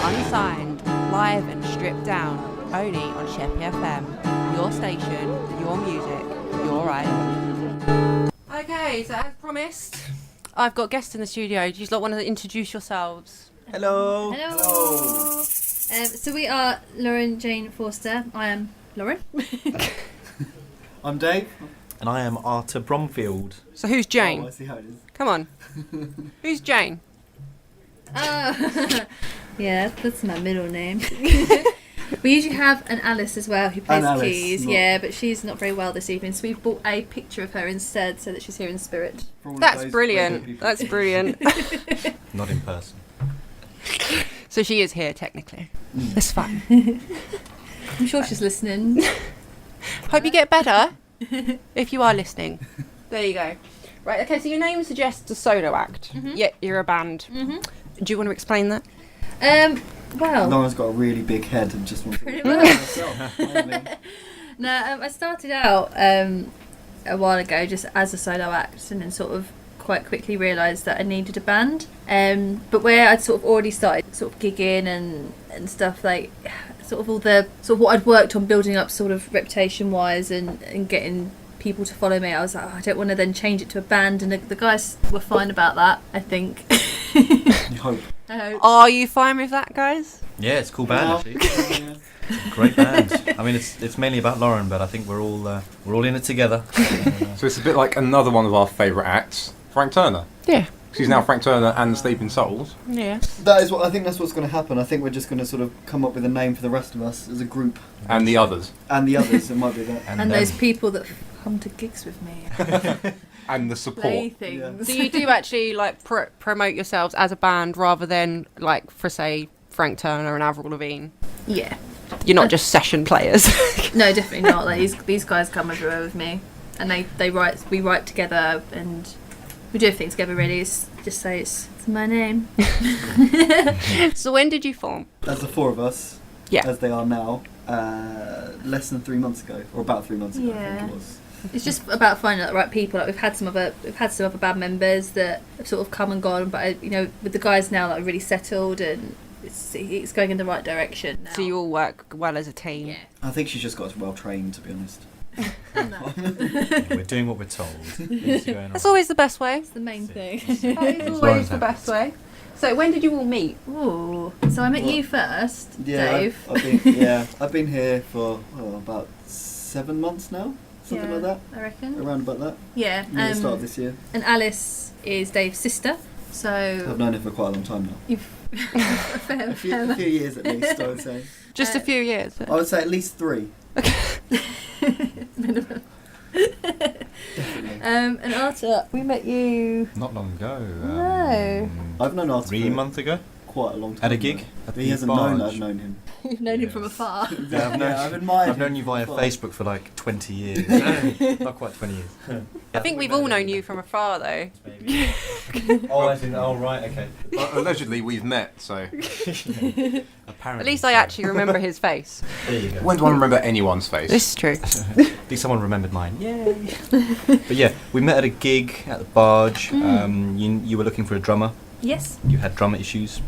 Unsigned, live and stripped down, only on Sheppey FM. Your station, your music, your right. Okay, so as promised, I've got guests in the studio. Do you lot want to introduce yourselves? Hello. Hello. So we are Lorin Jane Forster. I am Lorin. I'm Dave. And I am Arthur Bromfield. So who's Jane? Oh, I see how it is. Come on. Who's Jane? Yeah, that's my middle name. We usually have an Alice as well who plays Alice, keys. Yeah, but she's not very well this evening, so we've bought a picture of her instead so that she's here in spirit. That's brilliant. That's brilliant. Not in person. So she is here technically. That's fine. I'm sure she's listening. Hope you get better if you are listening. There you go. Right, okay, so your name suggests a solo act, yet you're a band. Do you want to explain that? Well, Lauren's got a really big head and just wants to Pretty do it herself. I started out a while ago just as a solo act and then sort of quite quickly realised that I needed a band. But where I'd sort of already started sort of gigging and stuff, like sort of all the sort of what I'd worked on building up sort of reputation wise and getting people to follow me, I was like, I don't want to then change it to a band, and the guys were fine about that, I think. You hope. I hope. Are you fine with that, guys? Yeah, it's a cool band actually. Great band. I mean, it's mainly about Lorin, but I think we're all in it together. So it's a bit like another one of our favourite acts, Frank Turner. Yeah. She's now Frank Turner and the Sleeping Souls. Yeah. That is what I think. That's what's going to happen. I think we're just going to sort of come up with a name for the rest of us as a group. And the others. And the others. It might be that. And those people that come to gigs with me. And the support. Play things. So you do actually like promote yourselves as a band rather than like for say Frank Turner and Avril Lavigne. Yeah. You're not just session players. No, definitely not. Like these guys come everywhere with me, and we write together, and we do everything together. Really, just say it's my name. So when did you form? As the four of us, Yeah. as they are now, less than 3 months ago, or about 3 months ago, I Yeah. think it was. It's just about finding the right people. Like we've had some other band members that have sort of come and gone, but with the guys now, like really settled, and it's going in the right direction now. So you all work well as a team. Yeah. I think she's just got us well trained, to be honest. No. We're doing what we're told. That's always the best way. That's the main thing. That is always the best way. So when did you all meet? Ooh. So I met you first, Yeah, Dave. I've been here for about 7 months now, something like that. I reckon. Around about that. Yeah. Near the start of this year. And Alice is Dave's sister. So I've known her for quite a long time now. you've A few years at least, I would say. Just a few years. I would say at least 3. minimum. Definitely. And Arthur, we met you. Not long ago. No. I've known Arthur 3 for months ago. quite a long time. At a gig. now. At He the hasn't known barge. I've known him. You've known him Yes. from afar. Yeah, I've admired I've known him you via from Facebook for like 20 years. Not quite 20 years. I think we've all known you from afar though. Oh, right, okay. But allegedly we've met, so. Apparently. At least I actually remember his face. There you go. When do I remember anyone's face? This is true. At least someone remembered mine. Yay! But yeah, we met at a gig at the barge. You were looking for a drummer. Yes. You had drummer issues.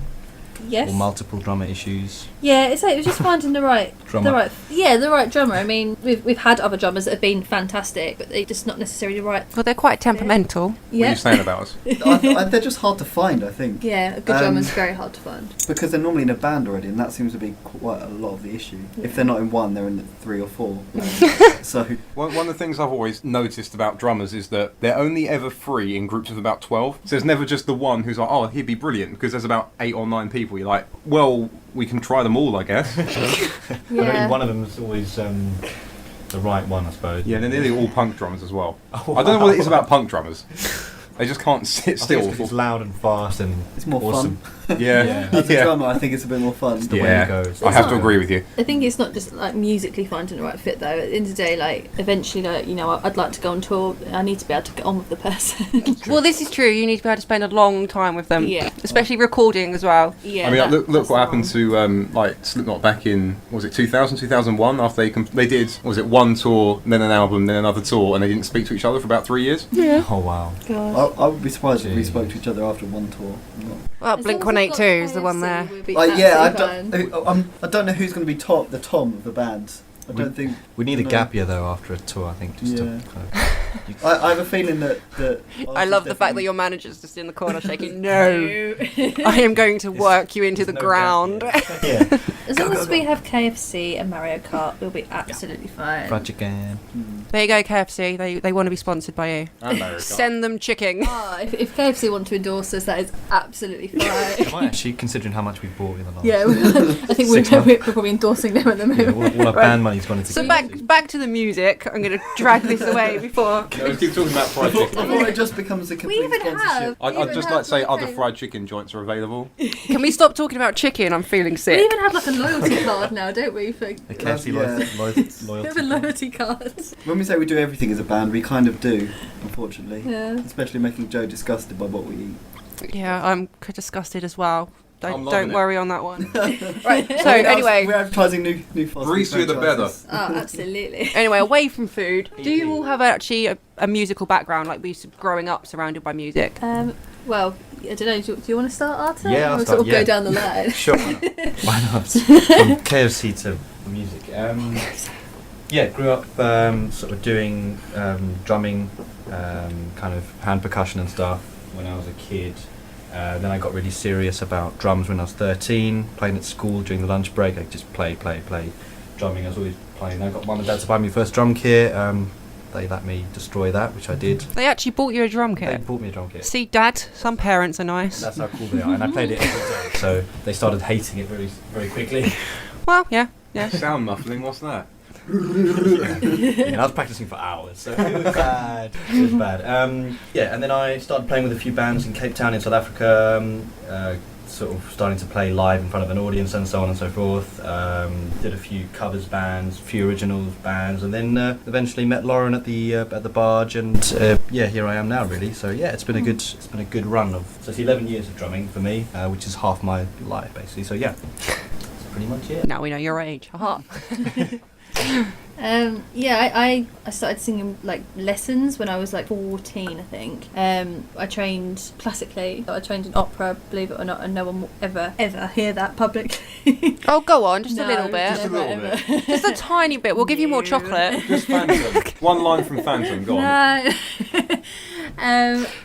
Yes. Or multiple drummer issues. Yeah, it's like it was just finding the right Drummer. the right drummer. I mean, we've had other drummers that have been fantastic, but they're just not necessarily right. Well, they're quite temperamental. What are Yeah. you saying about us? They're just hard to find, I think. Yeah, a good drummer's very hard to find. Because they're normally in a band already, and that seems to be quite a lot of the issue. If they're not in one, they're in 3 or 4. So One of the things I've always noticed about drummers is that they're only ever free in groups of about 12. So there's never just the one who's like, oh, he'd be brilliant, because there's about 8 or 9 people. You're like, well, we can try them all, I guess. Yeah. One of them is always the right one, I suppose. Yeah, and they're nearly all punk drummers as well. Oh, I don't know what it is about punk drummers. They just can't sit I think still. it's 'cause it's loud and fast and it's more awesome. fun. Yeah. As a Yeah. drummer, I think it's a bit more fun. The way Yeah. it goes. I have to agree with you. I think it's not just like musically finding the right fit though. At the end of the day, like eventually, like, I'd like to go on tour. I need to be able to get on with the person. Well, this is true. You need to be able to spend a long time with them. Yeah. Especially recording as well. Yeah. I mean, look that's what the happened one. to like Slipknot back in, was it 2000, 2001? After they did, was it one tour, then an album, then another tour, and they didn't speak to each other for about 3 years? Yeah. Oh wow. God. I would be surprised if we spoke to each other after one tour. Well, Blink 182 is the one there. I don't know who's going to be the Tom of the band. I don't think we need a gap year though after a tour. I think just to kind of, I have a feeling that I love the fact that your manager's just in the corner shaking. No, I am going to work you into the ground. Yeah. As long as we have KFC and Mario Kart, we'll be absolutely fine. Fried chicken. There you go, KFC. They want to be sponsored by you. And Mario Kart. Send them chicken. Oh, if KFC want to endorse us, that is absolutely fine. Am I actually, considering how much we've bought in the last? Yeah, I think we're probably endorsing them at the Yeah, moment. all our band money's gone into. So back to the music. I'm going to drag this away before. No, let's keep talking about fried chicken. Before it just becomes a complete even sponsorship. have. I'd just like to say other fried chicken joints are available. Can we stop talking about chicken? I'm feeling We sick. even have like a loyalty card now, don't we? For The KFC Yeah. we have a loyalty card. When we say we do everything as a band, we kind of do, unfortunately. Yeah. Especially making Joe disgusted by what we eat. Yeah, I'm disgusted as well. I'm loving Don't it. worry on that one. Right. So anyway, we're advertising new fast food Greasier the better. franchises. Oh, absolutely. anyway, away from food, do you all have actually a musical background, like we used to growing up surrounded by music? Well, I don't know. Do you want to start, Arthur? Yeah, I'll Or start, sort of yeah. go down the line. Sure. Why not? From KFC to music. Yeah, grew up sort of doing drumming, kind of hand percussion and stuff when I was a kid. Then I got really serious about drums when I was 13, playing at school during the lunch break. I just play drumming. I was always playing. I got mum and dad to buy me first drum kit. They let me destroy that, which I did. They actually bought you a drum They kit. bought me a drum kit. See, Dad, some parents are nice. That's how cool they are, and I played it every day. So they started hating it very quickly. Well, yeah. Sound muffling, what's that? Yeah, I was practicing for hours, so it was bad. It was bad. Yeah, and then I started playing with a few bands in Cape Town in South Africa, sort of starting to play live in front of an audience and so on and so forth. Did a few covers bands, a few originals bands, and then eventually met Lorin at the barge, and yeah, here I am now really. So yeah, it's been a good run of. So it's 11 years of drumming for me, which is half my life basically. So yeah, that's pretty much it. Now we know your age. Haha. Yeah, I started singing like lessons when I was like 14, I think. I trained classically. I trained in opera, believe it or not, and no one will ever hear that publicly. Oh, go on, just a No, little bit. Just a little bit. Just a tiny bit. We'll give you more No. chocolate. Just Phantom. One line from Phantom, go on. No.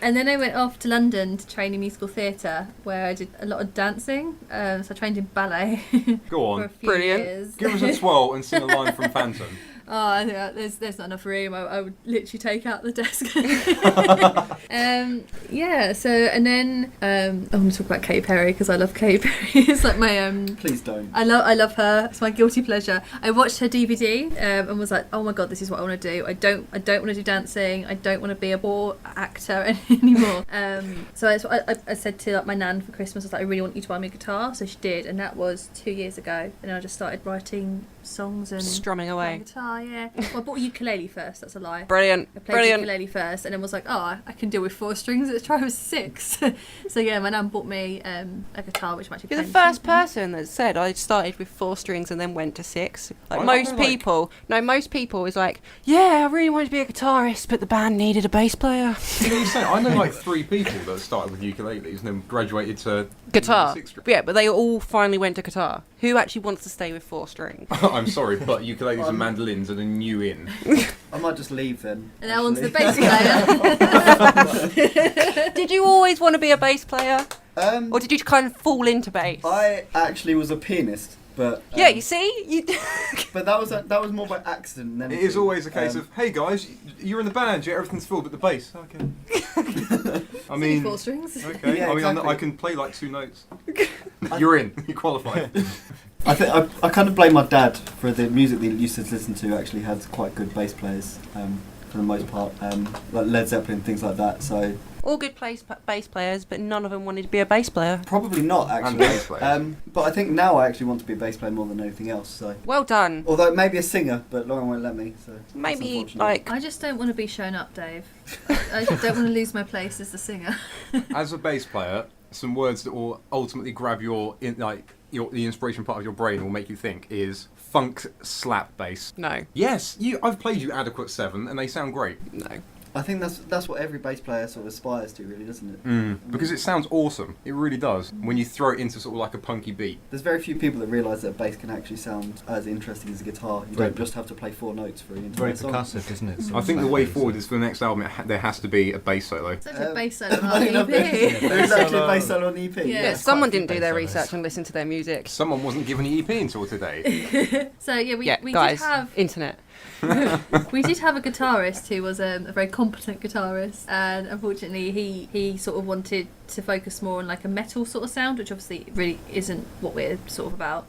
And then I went off to London to train in musical theatre, where I did a lot of dancing. So I trained in ballet Go for a on. few Brilliant. years. Give us a twirl and sing a line from Phantom. Oh, I think there's not enough room. I would literally take out the desk. Yeah. So and then I want to talk about Katy Perry because I love Katy Perry. It's like my Please don't. I love her. It's my guilty pleasure. I watched her DVD and was like, oh my god, this is what I want to do. I don't want to do dancing. I don't want to be a ball actor anymore. So I said to like my nan for Christmas, I was like, I really want you to buy me a guitar. So she did, and that was 2 years ago. And then I just started writing songs and Strumming playing away. guitar. Yeah. Well, I bought a ukulele first. That's a lie. Brilliant. I played Brilliant. ukulele first, and then was like, oh, I can deal with 4 strings. Let's try with 6. So yeah, my nan bought me a guitar, which I'm actually You're the playing first person that said I started with 4 strings and then went to 6. Like I most feel like- people, most people is like, yeah, I really wanted to be a guitarist, but the band needed a bass player. You know what you're saying? I know like 3 people that started with ukuleles and then graduated to Guitar. 6 string. Yeah, but they all finally went to guitar. Who actually wants to stay with 4 strings? I'm sorry, but ukuleles and mandolins are the new in. I might just leave then. And now on to the actually. bass player. Did you always want to be a bass player? Um, Or did you kind of fall into bass? I actually was a pianist, but Yeah, you see? You but that was more by accident than It is always a case Um, of, hey guys, you're in the band, yeah, everything's full but the bass. Okay. I Only mean, 4 strings. okay. Yeah, I mean, exactly. I can play like 2 notes. You're in. You qualified. I think I kind of blame my dad for the music that he used to listen to. Actually, had quite good bass players for the most part, like Led Zeppelin, things like that. So all good bass players, but none of them wanted to be a bass player. probably not And actually. bass players. But I think now I actually want to be a bass player more than anything else. So Well done. although maybe a singer, but Lauren won't let me. So that's Maybe unfortunate. like I just don't want to be shown up, Dave. I don't want to lose my place as the singer. As a bass player, some words that will ultimately grab the inspiration part of your brain will make you think is funk slap bass. no, Yes, I've played you Adequate 7 and they sound great. no. I think that's what every bass player sort of aspires to, really, doesn't it? Because it sounds awesome. It really does. When you throw it into sort of like a punky beat. There's very few people that realise that a bass can actually sound as interesting as a guitar. You don't just have to play 4 notes for an entire Very song. percussive, isn't it? I think the way forward is for the next album, there has to be a bass solo. Such a bass solo on funny enough, EP. There's actually a bass solo on the EP. Yeah. Yeah, it's someone quite a few didn't do their bass solos. research and listen to their music. Someone wasn't given an EP until today. So yeah, we guys, did have internet. we did have a guitarist who was a very competent guitarist, and unfortunately he sort of wanted to focus more on like a metal sort of sound, which obviously really isn't what we're sort of about.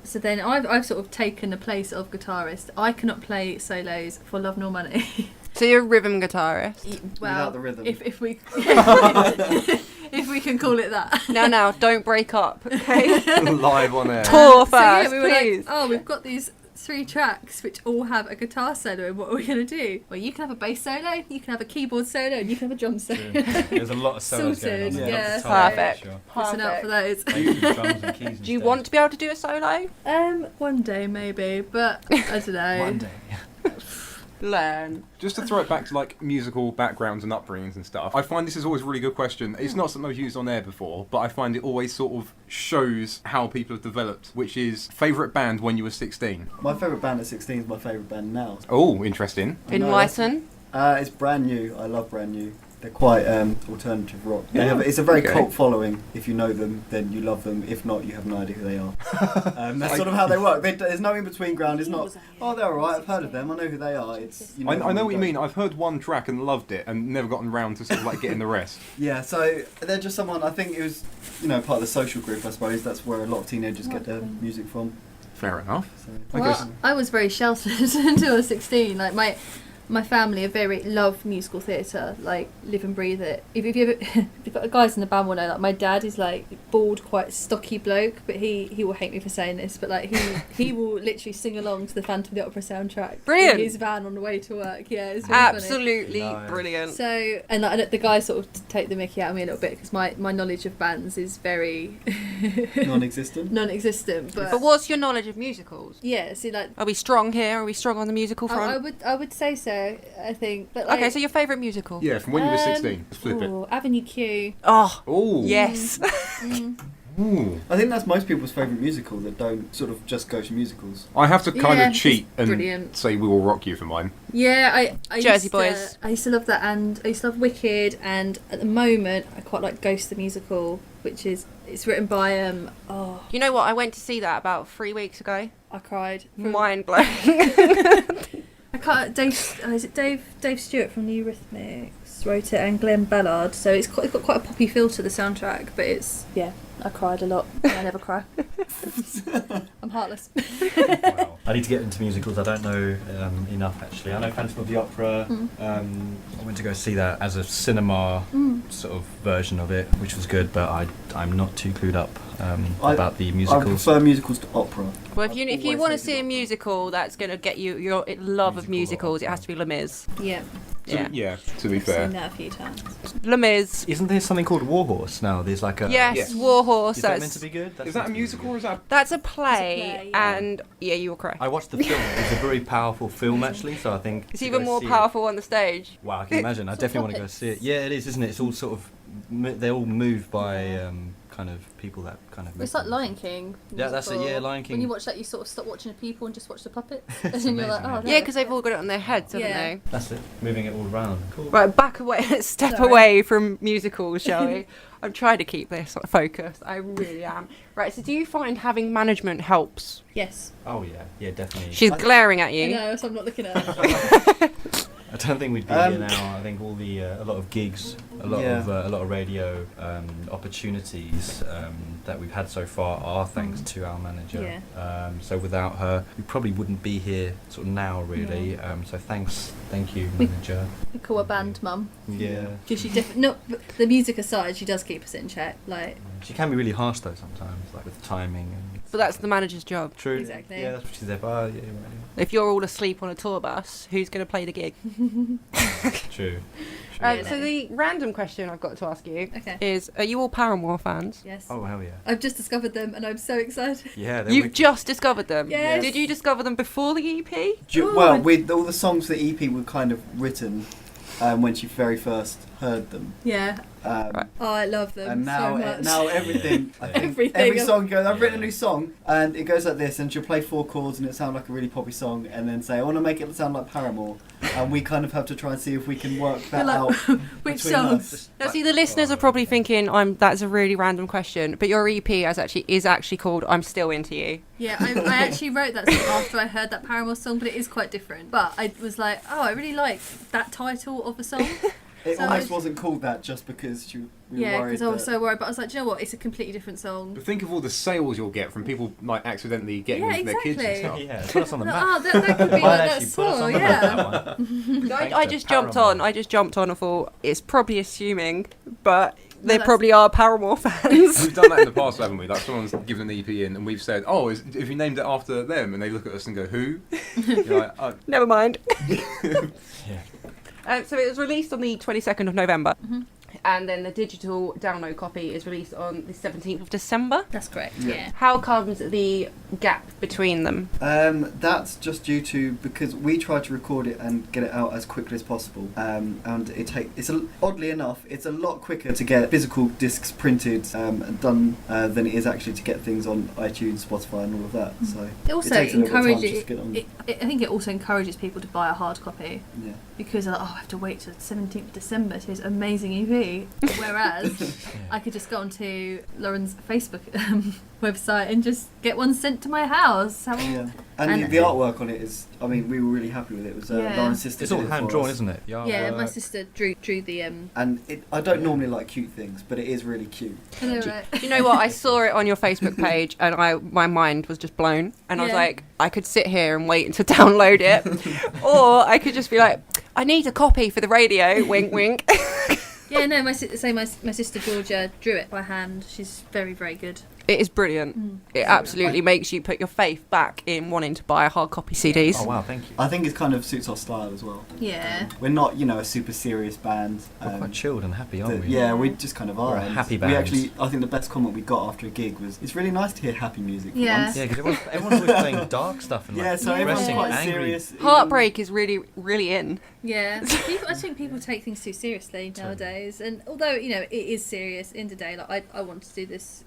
So then I've sort of taken the place of guitarist. I cannot play solos for love nor money. So you're a rhythm guitarist. Well, Without the rhythm. if we if we can call it that. Now, don't break up, okay? Live on air. Tour first, So yeah, we were please. like, oh, we've got these 3 tracks which all have a guitar solo, and what are we going to do? Well, you can have a bass solo, you can have a keyboard solo, and you can have a drum solo. There's a lot of solos going on. Sorted, there. yeah. Guitar, Perfect. Sure. Listen out for those. Maybe drums and keys Do you want to be able to do a solo? One day maybe, but I don't know. One day. Learn. Just to throw it back to like musical backgrounds and upbringings and stuff, I find this is always a really good question. It's not something I've used on air before, but I find it always sort of shows how people have developed, which is favourite band when you were 16. My favourite band at 16 is my favourite band now. Oh, interesting. I know, Enlighten. It's brand new. I love brand new. They're quite alternative rock. Yeah, It's a very okay. cult following. If you know them, then you love them. If not, you have no idea who they are. That's sort of how they work. There's no in between ground. It's not. Oh, they're alright. I've heard of them. I know who they are. It's. You I know what you them. mean. I've heard one track and loved it and never gotten round to sort of like getting the rest. Yeah. So they're just someone. I think it was, part of the social group. I suppose that's where a lot of teenagers get their music from. Fair enough. So. Well, I was very sheltered until I was 16. Like my family love musical theatre, like live and breathe it. If you ever, if you've got guys in the band will know, like my dad is like bald, quite stocky bloke, but he will hate me for saying this, but like he will literally sing along to the Phantom of the Opera soundtrack. Brilliant. In his van on the way to work. Yeah, it's really Absolutely Nice. brilliant. funny. So and the guys sort of take the mickey out of me a little bit because my knowledge of bands is very Non-existent. non-existent. But what's your knowledge of musicals? yeah, see, like Are we strong here? Are we strong on the musical front? I would say so. I think. But like, Okay, so your favourite musical? Yeah, from when you were 16. Let's flip it. ooh, Avenue Q. Oh, Oh. yes. Ooh. I think that's most people's favourite musical that don't sort of just go to musicals. I have to kind Yeah, of cheat it's and brilliant. say We Will Rock You for mine. Yeah, I Jersey used Boys. I used to love that, and I used to love Wicked, and at the moment I quite like Ghost the Musical, which is it's written by You know what? I went to see that about 3 weeks ago. I cried. Mind blowing. I can't. Is it Dave Stewart from the Eurythmics wrote it, and Glenn Ballard. So it's got quite a poppy feel to the soundtrack, but I cried a lot. I never cry. I'm heartless. Wow. I need to get into musicals. I don't know enough actually. I know Phantom of the Opera. I went to go see that as a cinema sort of version of it, which was good, but I'm not too clued up about the I musicals. prefer musicals to opera. Well, if you Always want to hated see a opera. musical that's going to get you your love of Musical or musicals, it has to be Les Mis. Yeah, Yeah. To be I've fair. seen that a few times. Les Mis. Isn't there something called Warhorse now? There's like a Yes, Yes. Warhorse. Is that meant That's, to be good? Is that a musical or is that... that's a play, It's a play, yeah. and yeah, you will cry. I watched the film. It's a very powerful film actually, so I think It's to even go more see it- powerful on the stage. Wow, I can imagine. I It's definitely all want to go puppets. see it. Yeah, it is, isn't it? It's all sort of they're all moved by kind of people that kind of. It's make like them. Lion King. Yeah, that's it, musical. yeah, Lion King. When you watch that, you sort of stop watching the people and just watch the puppets, and It's then you're like, amazing, oh, yeah. Yeah, because they've all got it on their heads, haven't Yeah. they? That's it. Moving it all around. Cool. Right, back away, step Sorry. away from musicals, shall we? I'm trying to keep this focused. I really am. Right, so do you find having management helps? yes. Oh yeah, definitely. She's glaring at I you. know, so I'm not looking at it. I don't think we'd be here now. I think all the a lot of gigs, a lot of radio opportunities that we've had so far are thanks to our manager. Yeah. So without her, we probably wouldn't be here sort of now, really. So thank you, We- manager. We call her band mum. Yeah. Because she no, but the music aside, she does keep us in check. Like, She can be really harsh though sometimes, like with timing and. But that's the manager's job. True. Exactly. Yeah, that's what she's there for. Oh, yeah, right. If you're all asleep on a tour bus, who's going to play the gig? True. Yeah. So the random question I've got to ask you okay. is, are you all Paramore fans? Yes. Oh hell yeah. I've just discovered them, and I'm so excited. Yeah. they're You've wicked. just discovered them? Yes. Did you discover them before the EP? Well, Good. with all the songs that EP were kind of written when she very first heard them. Yeah. Right. Oh, I love them And now, so much. now everything, I think Everything. every song goes. I've written a new song, and it goes like this, and she'll play 4 chords, and it sounds like a really poppy song, and then say, "I want to make it sound like Paramore," and we kind of have to try and see if we can work that You're out. Which between songs? us. Now, see, the listeners are probably thinking, that's a really random question, but your EP is actually called "I'm Still Into You." Yeah, I actually wrote that song after I heard that Paramore song, but it is quite different. But I was like, oh, I really like that title of a song. It So almost it's- wasn't called that just because we were Yeah, worried. because I was that- so worried. But I was like, do you know what? It's a completely different song. But think of all the sales you'll get from people like accidentally getting Yeah, with their kids and exactly. stuff. Yeah, put us on the map. Oh, that could be Might like that actually put us on song, the map, yeah. that one. I Thanks just to jumped Paramore. on. I just jumped on and thought it's probably assuming, but they that's- probably are Paramore fans. We've done that in the past, haven't we? Like someone's given an EP in, and we've said, "Oh, if you named it after them," and they look at us and go, "Who?" You're like, oh. Never mind. Yeah. So it was released on the 22nd of November, Mhm. and then the digital download copy is released on the 17th of December. That's correct, Yeah. yeah. How comes the gap between them? That's just due to because we tried to record it and get it out as quickly as possible, and oddly enough, it's a lot quicker to get physical discs printed and done than it is actually to get things on iTunes, Spotify, and all of that. So It also takes a little bit of time encourages. just to get on. I think it also encourages people to buy a hard copy Yeah. because they're like, oh, I have to wait till the 17th of December to his amazing EP. Whereas I could just go onto Lauren's Facebook website and just get one sent to my house. Yeah. And And- the artwork on it is, I mean, we were really happy with it. It was Yeah. Lauren's sister. It's all did it for hand drawn, us. isn't it? Yeah, my artwork. sister drew the And I don't normally like cute things, but it is really cute. I know, right? Do you know what? I saw it on your Facebook page, and my mind was just blown. And I was Yeah. like, I could sit here and wait to download it, or I could just be like, I need a copy for the radio. Wink, wink. Yeah, no, my sister Georgia drew it by hand. She's very, very good. It is brilliant. It absolutely makes you put your faith back in wanting to buy hard copy CDs. Oh wow, thank you. I think it kind of suits our style as well. Yeah. We're not, a super serious band. We're quite chilled and happy, aren't we? Yeah, we just kind of are. We're a and happy We band. actually, I think the best comment we got after a gig was, "It's really nice to hear happy music." For Yeah. once." Yeah, because everyone's always playing dark stuff and like Yeah, so everyone's depressing, quite angry. serious. Heartbreak is really, really in. Yeah, I think people take things too seriously nowadays, and although it is serious in today, like I want to do this,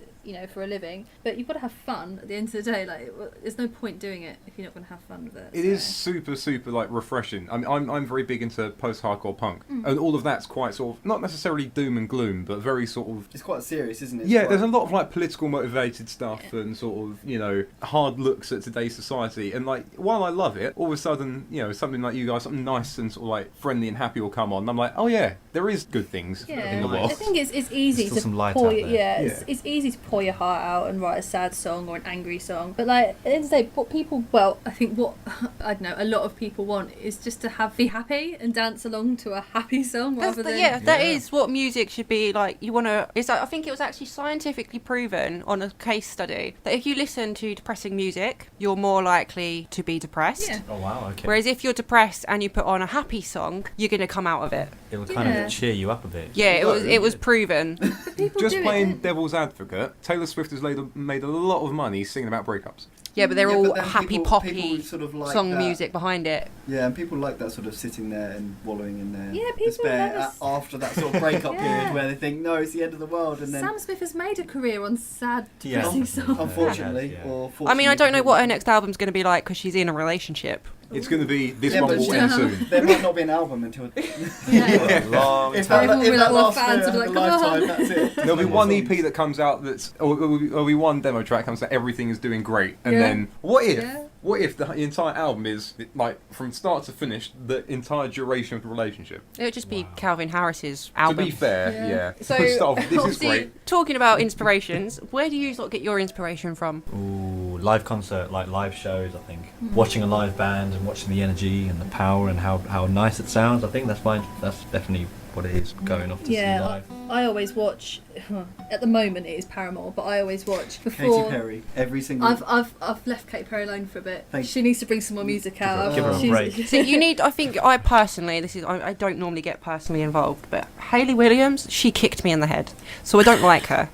for a living, but you've got to have fun at the end of the day. Like, there's no point doing it if you're not going to have fun with it. It is super, super like refreshing. I mean, I'm very big into post-hardcore punk, and all of that's quite sort of not necessarily doom and gloom, but very sort of. It's quite serious, isn't it? It's Yeah, quite- there's a lot of like political motivated stuff and sort of hard looks at today's society. And like while I love it, all of a sudden something like you guys, something nice and sort of like friendly and happy will come on. And I'm like, oh yeah, there is good things in the world. I think it's easy There's still to some light pour. out there. It's easy to pour your heart out and write a sad song or an angry song. But like at the end of the day, I think what I don't know, a lot of people want is just to be happy and dance along to a happy song rather than That is what music should be like. You want to. I think it was actually scientifically proven on a case study that if you listen to depressing music, you're more likely to be depressed. Yeah. Oh wow, okay. Whereas if you're depressed and you put on a happy song, you're going to come out of it. It'll kind Yeah. of cheer you up a bit. Yeah, it was proven. But people Just do playing it. devil's advocate, Taylor Swift has made a lot of money singing about breakups. Yeah, but they're Yeah, all but then happy people poppy sort of like song that. music behind it. Yeah, and people like that sort of sitting there and wallowing in their Yeah, people despair love us. after that sort of breakup Yeah. period where they think, no, it's the end of the world, and then Sam Smith has made a career on sad, Yeah. depressing songs. unfortunately, Yeah. or I mean, fortunately, I don't know what her next album's going to be like because she's in a relationship. It's going to be this Yeah, one but will she- end soon. There might not be an album until Yeah. Long if time. that, Everyone if will that be like, lasts all fans for will a be like, come lifetime, on. that's it. There'll be No more one songs. EP that comes out there'll be one demo track comes out, everything is doing great, and Yeah. then what if Yeah. What if the entire album is, like, from start to finish, the entire duration of the relationship? It would just be Wow. Calvin Harris's album. To be fair, Yeah. yeah. So, Start off, this is obviously, great. talking about inspirations, where do you sort of get your inspiration from? Ooh, live concert, like live shows, I think. Watching a live band and watching the energy and the power and how nice it sounds, I think that's definitely what it is, going off to see live. I always watch. At the moment, it is Paramore, but I always watch Katy before. Perry, every single. I've left Katy Perry alone for a bit. Thank She needs to bring some more music out. Give her a She's- break. So you need, I think, I personally, I don't normally get personally involved, but Hayley Williams, she kicked me in the head. So I don't like her.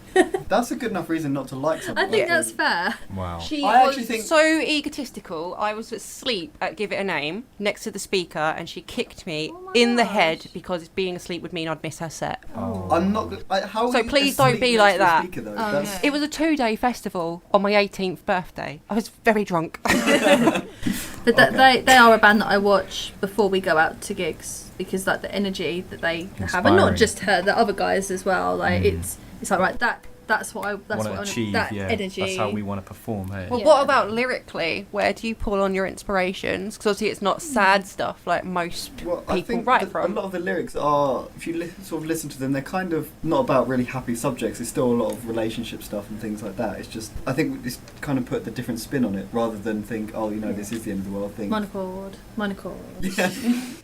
That's a good enough reason not to like someone. I think that's fair. Wow. She I was actually think- so egotistical. I was asleep at Give It a Name next to the speaker, and she kicked me Oh my in the gosh. head because being asleep would mean I'd miss her set. I'm not. How So are you please don't asleep be next like to a that. speaker, though? Oh, That's- okay. It was a 2-day festival on my 18th birthday. I was very drunk. But they are a band that I watch before we go out to gigs because like the energy that they have, and not Inspiring. just her, the other guys as well. Like it's like right that's what I want to achieve. that Yeah, energy. that's how we want to perform. Hey. Well, Yeah. what about lyrically? Where do you pull on your inspirations? Because obviously it's not sad stuff like most Well, I people think write that from. a lot of the lyrics are, if you sort of listen to them, they're kind of not about really happy subjects. It's still a lot of relationship stuff and things like that. It's just, I think it's kind of put the different spin on it, rather than think, oh, you know, this is the end of the world. Think, Minor chord. yeah,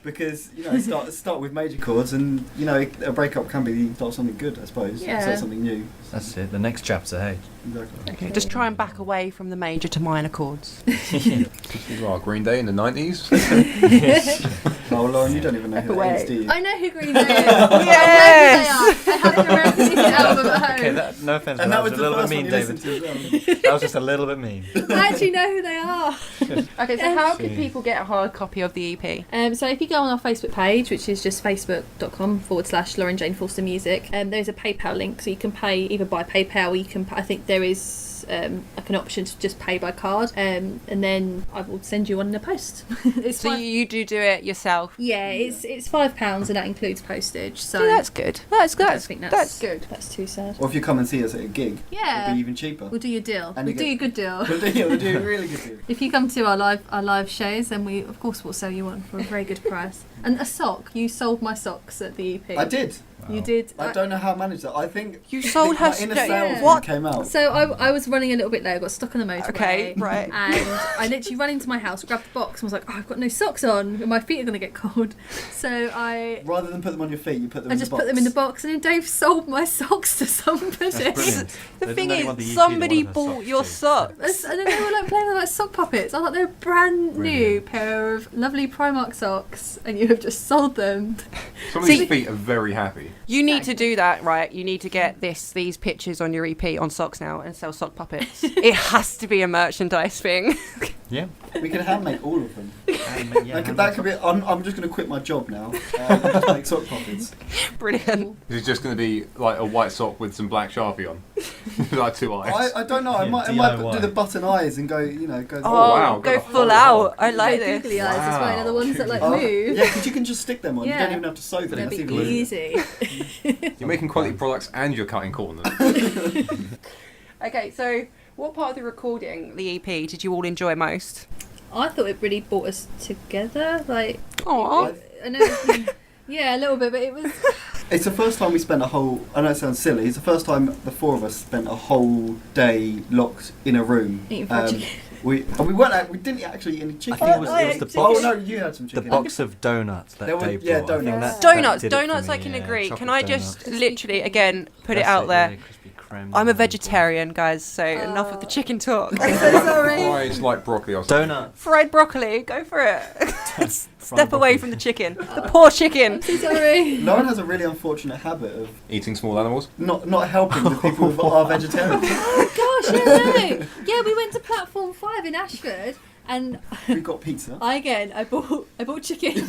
because you know, start with major chords, and you know, a breakup can be start something good, I suppose. Yeah. Start something new. That's it. The next chapter. Hey. Exactly. Okay, just try and back away from the major to minor chords. Well, Green Day in the 90s. Oh, Lauren, you don't even know who Away. that is, do you? I know who Green Day is. Yes! I know who they are. I have a replicated album at home. Okay, no offense, but And that that was was a the little first bit one mean, you David. listened to as well. That was just a little bit mean. I actually know who they are. Okay, so how can people get a hard copy of the EP? So if you go on our Facebook page, which is just facebook.com/Lorin Jane Forster Music, there's a PayPal link, so you can pay either by PayPal or you can. I think there is like an option to just pay by card, and then I will send you one in the post. It's So five- you do it yourself? yeah, it's £5 and that includes postage. So Yeah, that's good. That's I don't good. think That's good. That's too sad. Or if you come and see us at a gig, Yeah. it'll be even cheaper. We'll do your deal. And We'll you do get- your good deal. We'll do a really good deal. If you come to our live shows, then we of course will sell you one for a very good price. And a sock. You sold my socks at the EP. I did. You did. I don't know how I managed that. I think You sold her my inner st- salesman what? came out. So I was running a little bit late. I got stuck on the motorway. Okay, right. And I literally ran into my house, grabbed the box, and was like, "Oh, I've got no socks on. My feet are going to get cold." So Rather than put them on your feet, you put them I in just the box. put them in the box, and then Dave sold my socks to somebody. That's brilliant. The They thing didn't want the is, EP, they somebody wanted her bought your too. socks. And then they were like playing with like sock puppets. I thought they were brand new Brilliant. pair of lovely Primark socks, and you have just sold them. Some of these See- feet are very happy. You need to do that, right? You need to get these pictures on your EP on socks now and sell sock puppets. It has to be a merchandise thing. Yeah. We can hand make all of them. Yeah, that could be. I'm just going to quit my job now. And just make sock puppets. Brilliant. It's just going to be like a white sock with some black Sharpie on. Like 2 eyes. I don't know. I Yeah, might DIY. do the button eyes and go. Go. Oh, wow, go got a full whole out. lot. I like They're this. googly eyes as well. They're the ones that like Oh, move. yeah, because you can just stick them on. Yeah. You don't even have to sew them. That'd That's be even easy. You're making quality products and you're cutting corners. Okay, so what part of the recording, the EP, did you all enjoy most? I thought it really brought us together. Like, Oh, I know, yeah, a little bit, but it was. It's the first time we spent a whole. I know it sounds silly. It's the first time the four of us spent a whole day locked in a room. Eating fried chicken. We weren't. We didn't actually eat any chicken. I think it was the Oh box. no, you had some The chicken. box of donuts that There were- Dave yeah, brought. I think donuts. donuts, did it for donuts. me, I can yeah, agree. Can chocolate I just donuts. literally again put it That's out there? yeah, crispy creme I'm a and- vegetarian, guys. So enough of the chicken talk. I'm so sorry. Fries like broccoli or something. Donut. Fried broccoli, go for it. Step broccoli. away from the chicken. The poor chicken. I'm so sorry. Lauren has a really unfortunate habit of Eating small animals. not helping the people who are vegetarians. Gosh, yeah, no. Yeah, we went to Platform 5 in Ashford, and We got pizza. I bought chicken.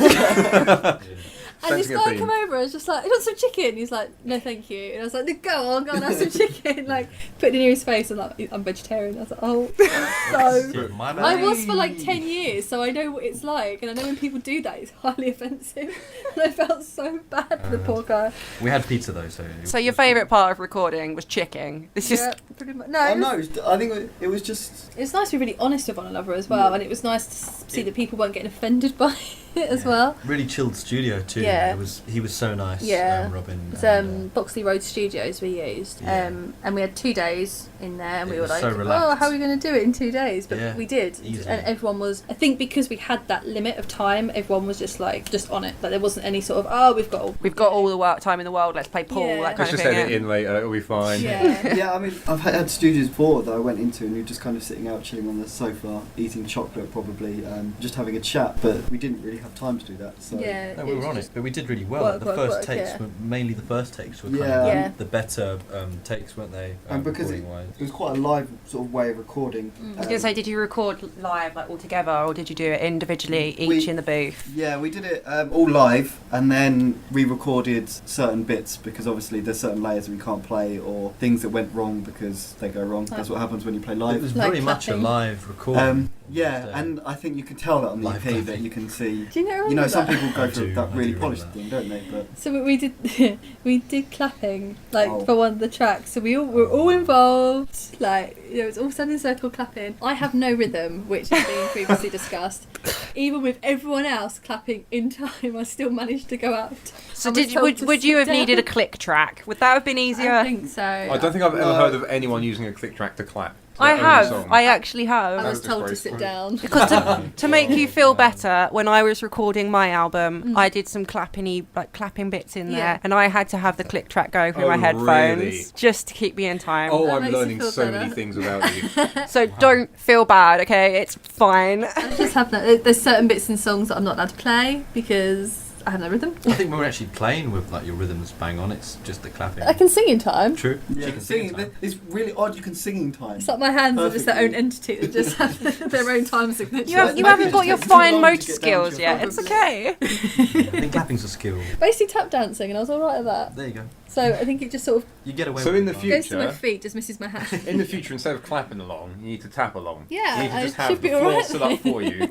And Don't this think guy it's came over and was just like, "You want some chicken?" He's like, "No, thank you." And I was like, "No, go on, have some chicken." Like, put it near his face and like, "I'm vegetarian." I was like, "Oh, so." My bad. I was for like 10 years, so I know what it's like, and I know when people do that, it's highly offensive. And I felt so bad for the poor guy. We had pizza though, so. So your favourite part of recording was chicken. It's just Yeah, pretty much. No, Oh it was, no, I think it was just. it was nice to be really honest with one another as well, and it was nice to see that people weren't getting offended by it as well. Really chilled studio too. Yeah. He was so nice. Yeah. Robin. It's and, Boxley Road Studios we used, Yeah. and we had 2 days in there, and It we were was like, so oh, relaxed. how are we going to do it in 2 days? But Yeah, we did, easily. and everyone was. I think because we had that limit of time, everyone was just on it. Like there wasn't any sort of we've got all the time in the world. Let's play pool. Yeah. That kind Let's of just thing. edit in later. It'll be fine. Yeah. Yeah, I mean, I've had studios before that I went into and you're just kind of sitting out, chilling on the sofa, eating chocolate probably, just having a chat, but we didn't really have time to do that. So Yeah. No, we were on it, but we did really well. Work, the work, first work, takes yeah. were mainly the first takes were Yeah. kind of Yeah. the better takes, weren't they? And because recording-wise. it was quite a live sort of way of recording. Mm. I was going to say, did you record live, like all together, or did you do it individually, each in the booth? Yeah, we did it all live, and then we recorded certain bits because obviously there's certain layers that we can't play or things that went wrong because they go wrong. That's what happens when you play It live. was Like very much a clapping. live recording. Yeah, almost, and I think you can tell that on the Live EP that clapping. you can see. Do you know? You know, some that? people go I for do, that I really do polished remember thing, don't they? But So we did we did clapping Oh. for one of the tracks. So we were all involved. Like it was all standing in circle clapping. I have no rhythm, which has been previously discussed. Even with everyone else clapping in time, I still managed to go out. So I was told to would you sit have needed a down. click track? Would that have been easier? I think so. I don't think I've ever No. heard of anyone using a click track to clap. It's I their only have. song. I actually have. I was That told to was sit disgraceful. down. Because to make you feel better, when I was recording my album, I did some clapping bits in there, Yeah. and I had to have the click track go through Oh, my headphones really? just to keep me in time. Oh, That I'm makes you learning feel so better. many things about you. So don't feel bad, okay? It's fine. I just have that. There's certain bits in songs that I'm not allowed to play because I have no rhythm. I think when we're actually playing with like your rhythms bang on, it's just the clapping. I can sing in time. True. yeah, She can sing in singing, time. it's really odd. You can sing in time. It's like my hands are just their own Perfectly. entity that just have their own time signature. You Maybe haven't it got just your takes too fine long to motor get down to skills your yet. It's phone. okay. I think clapping's a skill. Basically tap dancing, and I was alright at that. There you go. So I think it just sort of You get away So with in it, the right? goes to my Future. feet, just misses my hand. In the future, instead of clapping along, you need to tap along. Yeah, You need to I just should have be the floor alright set up for you.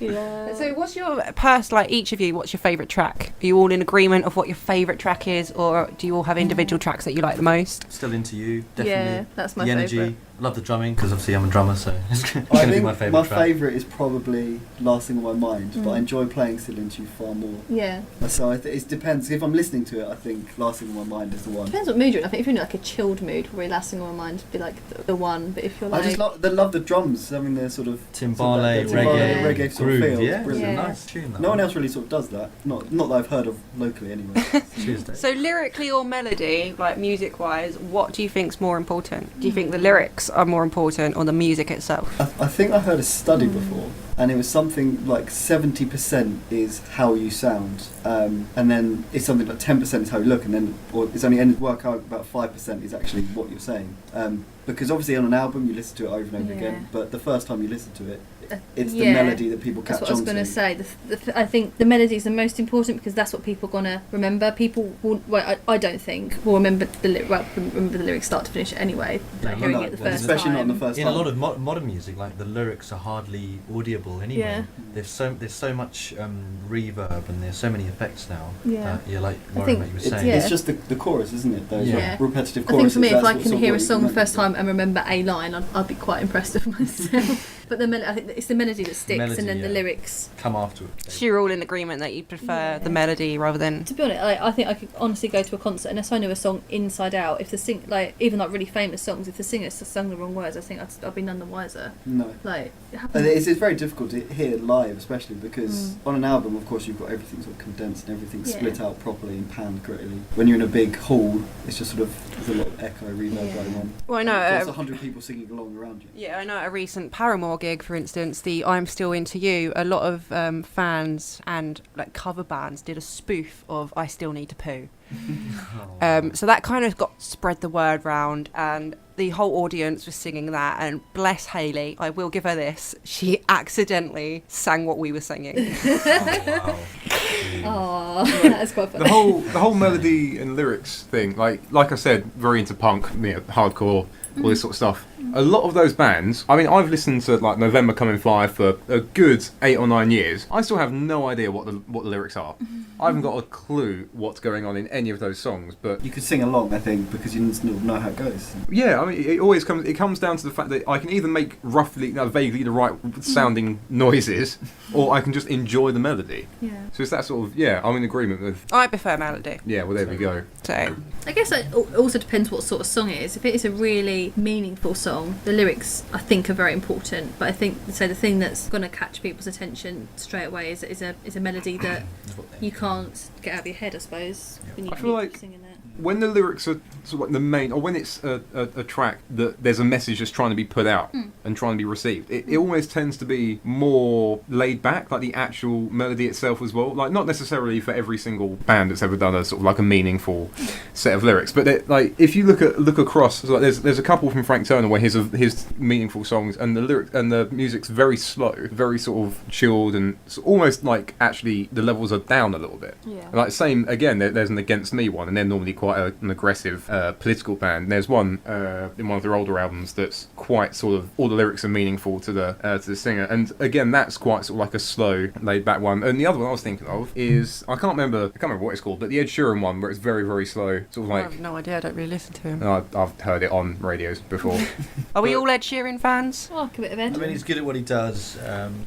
Yeah. So what's your each of you, what's your favourite track? Are you all in agreement of what your favourite track is, or do you all have individual tracks that you like the most? Still into you, definitely. Yeah, that's my the energy. favourite. I love the drumming because obviously I'm a drummer, so it's going I to be think my favourite track. favourite is probably Last Thing on My Mind, but Mm. I enjoy playing Still Into You far more. Yeah. So it depends. If I'm listening to it, I think Last Thing on My Mind is the one. Depends what mood you're in. I think if you're in like a chilled mood, probably lasting on my mind would be like the one. But if you're I like, just love the drums. I mean, they're sort of Timbale, sort of reggae, reggae sort of groove, feel. yeah, It's brilliant. Yeah. It's a nice tune. That No one else really sort of does that. Not that I've heard of locally anyway. Tuesday. So lyrically or melody, like music-wise, what do you think's more important? Do you think the lyrics are more important or the music itself? I think I heard a study before, and it was something like 70% is how you sound, and then it's something like 10% is how you look, and then or it's only work out about 5% is actually what you're saying. Because obviously on an album you listen to it over and over Yeah. again, but the first time you listen to it, it's the yeah. melody that people catch That's what I was on going to. to say. I think the melody is the most important because that's what people are going to remember. People will, well, I don't think, will remember remember the lyrics start to finish anyway, Yeah, like hearing No, it the well, first especially not time. on the first In time. a lot of modern music, like the lyrics are hardly audible anyway. Yeah. There's so much reverb and there's so many effects now. Yeah. That you're like I Lorin, think what you were It's, saying. yeah. it's just the chorus, isn't it? Those Yeah. repetitive I think choruses. for me, if that's I what can sort of hear a what you song the remember. first time and remember a line, I'd be quite impressed with myself. But I think it's the melody that sticks, Melody, and then the yeah. lyrics. Come afterwards. So you're all in agreement that you prefer Yeah. the melody rather than... To be honest, I think I could honestly go to a concert unless I knew a song inside out. If the even like really famous songs, if the singer sung the wrong words, I think I'd be none the wiser. No. Like it And happens. it's very difficult to hear live, especially because on an album, of course, you've got everything sort of condensed and everything Yeah. split out properly and panned correctly. When you're in a big hall, it's just sort of there's a lot of echo, reverb Yeah. going on. Well, I know... There's 100 people singing along around you. Yeah, I know at a recent Paramore gig, for instance, the I'm Still Into You, a lot of fans and like cover bands did a spoof of I Still Need to Poo. So that kind of got spread the word round, and the whole audience was singing that, and bless Hayley, I will give her this, she accidentally sang what we were singing. Wow. Oh, that's quite funny. The whole melody and lyrics thing, like I said, very into punk, hardcore, all this sort of stuff. a lot of those bands, I mean, I've listened to like November Come and Fly for a good 8 or 9 years. I still have no idea what the lyrics are. I haven't got a clue what's going on in any of those songs, but You could sing along, I think, because you know how it goes. yeah, I mean, it comes down to the fact that I can either make roughly, vaguely the right sounding noises, or I can just enjoy the melody. Yeah. So it's that sort of, yeah, I'm in agreement with, I prefer melody. yeah, well, there we go. So I guess it also depends what sort of song it is. If it is a really meaningful song, the lyrics I think are very important. But I think the thing that's going to catch people's attention straight away is a melody that you can't get out of your head, I suppose. When you I feel like singing it. when the lyrics are sort of like the main, or when it's a track that there's a message just trying to be put out and trying to be received, it always tends to be more laid back, like the actual melody itself as well. Like not necessarily for every single band that's ever done a sort of like a meaningful set of lyrics, but like if you look across, so like there's a couple from Frank Turner where his meaningful songs and the lyric and the music's very slow, very sort of chilled, and it's almost like actually the levels are down a little bit. Yeah. Like same again, there's an Against Me one, and they're normally quite an aggressive political band. And there's one in one of their older albums that's quite sort of all the lyrics are meaningful to the singer, and again that's quite sort of like a slow, laid back one. And the other one I was thinking of is I can't remember what it's called, but the Ed Sheeran one where it's very very slow, sort of I like. have no idea. I don't really listen to him. I've heard it on radios before. Are we all Ed Sheeran fans? Oh, a bit of Ed. I mean, he's good at what he does.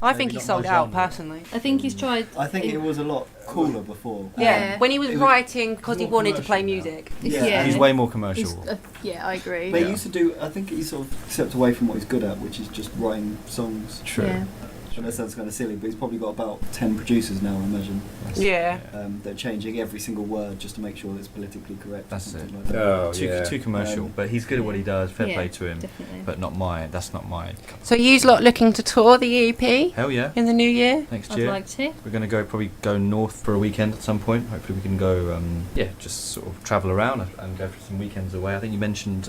I think he sold out personally. I think he's tried. I think it was a lot cooler before. Yeah, when he was It was writing because he more wanted to play commercial music. Yeah. He's way more commercial. Yeah, I agree. But he used to do, I think he sort of stepped away from what he's good at, which is just writing songs. True. Yeah. And that sounds kind of silly, but he's probably got about 10 producers now, I imagine. Yeah. They're changing every single word just to make sure that it's politically correct. That's or something it. like that. Oh Too commercial, but he's good at what he does. Fair Yeah, play to him. Definitely. But that's not my. So you lot looking to tour the EP Hell yeah. in the new year? Next I'd year. like to. We're going to probably go north for a weekend at some point. Hopefully we can go, just sort of travel around and go for some weekends away. I think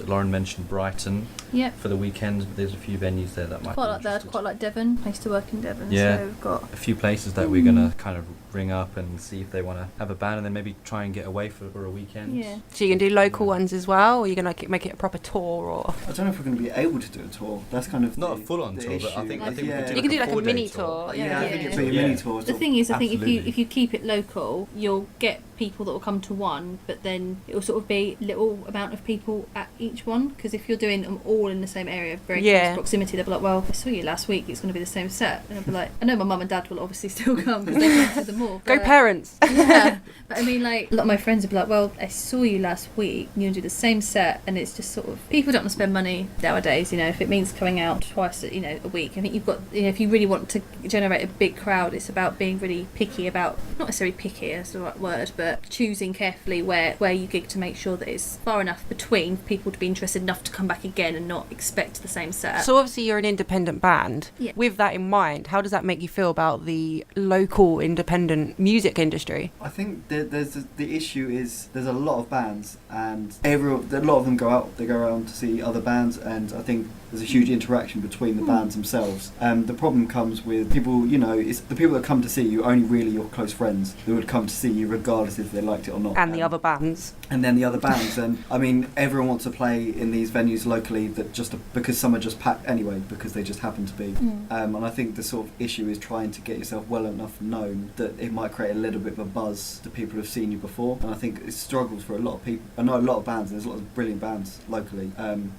Lauren mentioned Brighton Yep. for the weekend. But there's a few venues there that might Quite be like that. interested. Quite like Devon. I used to work in Devon. Yeah. So we've got. A few places that we're going to kind of ring up and see if they want to have a band, and then maybe try and get away for a weekend. Yeah. So you can do local ones as well, or you're gonna make it a proper tour, or I don't know if we're going to be able to do a tour. That's kind of Not the- a full-on the tour, but I issue. think You we could Yeah. do you can do like a 4-day mini tour. Yeah, I think Yeah. it'd be a Yeah. mini tour. The sort thing is, I think Absolutely. if you keep it local, you'll get people that will come to one, but then it will sort of be little amount of people at each one. Because if you're doing them all in the same area, very Yeah. close proximity, they'll be like, "Well, I saw you last week. It's going to be the same set." And I'll be like, "I know my mum and dad will obviously still come because they went to them all." Go but- parents. Yeah, but I mean, like a lot of my friends would be like, "Well, I saw you last week. You're gonna do the same set," and it's just sort of people don't want to spend money nowadays. You know, if it means coming out twice, a week. I think you've got, if you really want to generate a big crowd, it's about being really picky about, not necessarily picky, that's the right word, but choosing carefully where you gig to make sure that it's far enough between people to be interested enough to come back again and not expect the same set. So obviously you're an independent band. Yeah. With that in mind, how does that make you feel about the local independent music industry? I think the issue is there's a lot of bands, and a lot of them go out. They go around to see other bands, and I think there's a huge interaction between the bands themselves. The problem comes with people. It's the people that come to see you only really your close friends who would come to see you regardless if they liked it or not. And the other bands. And then the other bands, and I mean, everyone wants to play in these venues locally that because some are just packed anyway because they just happen to be. And I think the sort of issue is trying to get yourself well enough known that it might create a little bit of a buzz to people who've seen you before. And I think it struggles for a lot of people. I know a lot of bands, and there's a lot of brilliant bands locally.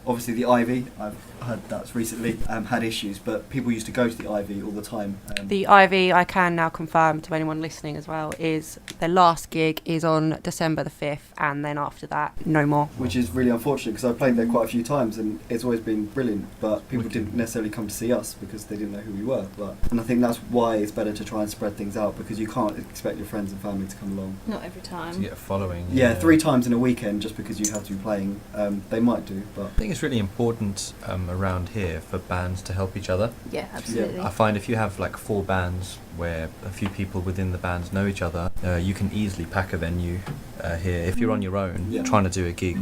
Obviously the Ivy, I've heard that's recently had issues, but people used to go to the Ivy all the time. The Ivy, I can now confirm to anyone listening as well, is their last gig is on December the 5th, and then after that, no more. Which is really unfortunate because I played there quite a few times and it's always been brilliant, but people didn't necessarily come to see us because they didn't know who we were. And I think that's why it's better to try and spread things out, because you can't expect your friends and family to come along. Not every To time. get a following. Yeah, 3 times in a weekend just because you have to be playing. They might do, but I think it's really important around here for bands to help each other. Yeah, absolutely. I find if you have like 4 bands where a few people within the bands know each other, you can easily pack a venue here. If you're on your own Yeah. trying to do a gig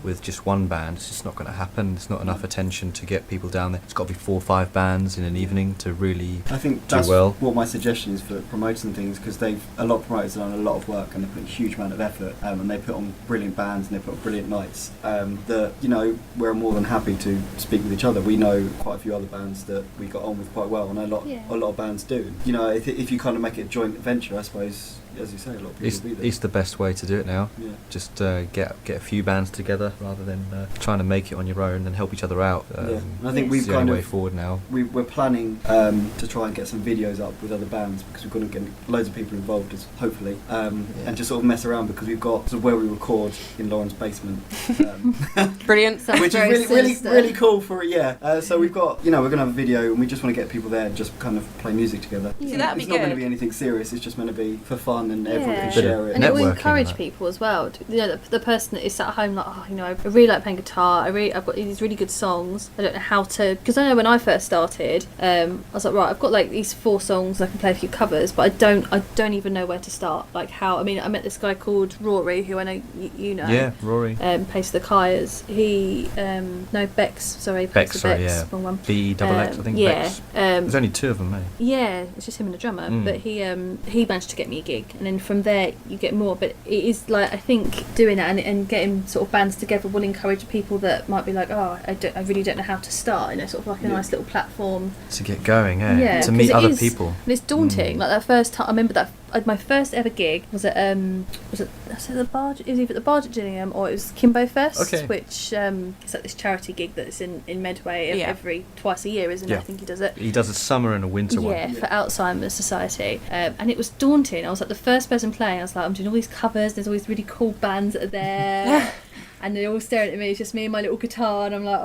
with just one band, it's just not going to happen. There's not enough attention to get people down there. It's got to be 4 or 5 bands in an evening to really I think do that's well. what my suggestion is for promoting things, because a lot of promoters have done a lot of work and they put a huge amount of effort, and they put on brilliant bands and they put on brilliant nights. That, you know, we're more than happy to speak with each other. We know quite a few other bands that we got on with quite well, and a lot of bands do. You know, if you kind of make it a joint venture, I suppose, as you say, a lot of people do that. It's the best way to do it now. Yeah. Just get a few bands together rather than trying to make it on your own and help each other out. And I think it's we've the kind only of way forward now. we're planning to try and get some videos up with other bands, because we're going to get loads of people involved, hopefully, and just sort of mess around, because we've got sort of where we record in Lauren's basement, Brilliant. Sounds which is very really, really, sinister. really cool for it. Yeah. So we've got, you know, we're going to have a video, and we just want to get people there and just kind of play music together. See, that'd be It's not going to good. be anything serious. It's just meant to be for fun, and everyone can Yeah. share it. And it will Networking encourage and that. people as well. You know, the person that is sat at home like, oh, you know, I really like playing guitar. I've got these really good songs. I don't know how to, because I know when I first started, I was like, right, I've got like these 4 songs. I can play a few covers, but I don't even know where to start. Like how, I mean, I met this guy called Rory, who I know you know. Yeah, Rory. Plays the Kyers. He no Bex. Sorry, plays Bex, the sorry, Bex. yeah. Wrong one. BXX, I think. Yeah. Bex. There's only 2 of them, eh? Yeah, it's just him and a drummer. Mm. But he managed to get me a gig, and then from there you get more. But it is like, I think doing that and getting sort of bands together will encourage people that might be like, oh, I really don't know how to start. You know, sort of like a nice little platform. To get going, eh? Yeah, To meet 'cause it other is- people. And it's daunting. Like that first time, I remember that my first ever gig was at the Barge? It was either at the Barge at Gillingham or it was Kimbo Fest, Okay. which it's like this charity gig that's in Medway Yeah. every twice a year, isn't it? Yeah. I think he does it. He does a summer and a winter one. Yeah, for Alzheimer's Society. And it was daunting. I was like the first person playing. I was like, I'm doing all these covers. There's all these really cool bands that are there. And they're all staring at me. It's just me and my little guitar. And I'm like,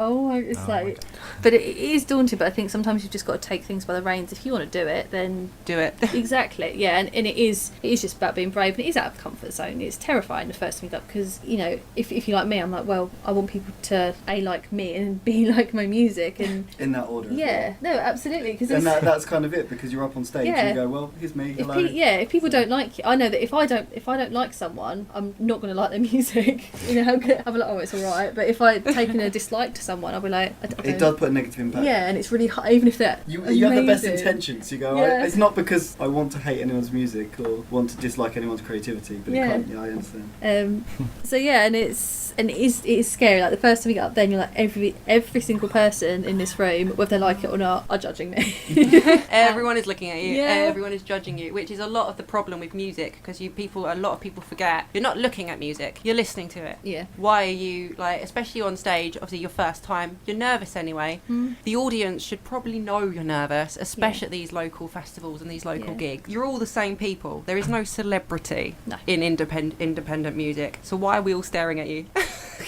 it's Oh my like... But it is daunting. But I think sometimes you've just got to take things by the reins. If you want to do it, then... Do it. Exactly, yeah. And it is just about being brave. And it is out of the comfort zone. It's terrifying the first time you go up. Because, you know, if you're like me, I'm like, well, I want people to, A, like me and B, like my music. And In that order. as yeah, no, absolutely. Because well. And that's kind of it, because you're up on stage, Yeah. you go, well, here's me, hello. if people don't like you, I know that if I don't like someone, I'm not going to like their music. You know, I'll be like, oh, it's all right. But if I've taken a dislike to someone, I'll be like, I don't. It does put a negative impact. Yeah, and it's really hard, even if they're You have the best amazing. intentions. You go, Yeah. it's not because I want to hate anyone's music or want to dislike anyone's creativity, but Yeah. it can't. Yeah, I understand. So yeah, and it is scary. Like the first time you get up there, and you're like every single person in this room, whether they like it or not, are judging me. Everyone is looking at you. Yeah. Everyone is judging you, which is a lot of the problem with music, because a lot of people forget you're not looking at music, you're listening to it. Yeah. Why are you, like, especially on stage, obviously your first time, you're nervous anyway. Mm. The audience should probably know you're nervous, especially Yeah. at these local festivals and these local Yeah. gigs. You're all the same people. There is no celebrity No. in independent music. So why are we all staring at you?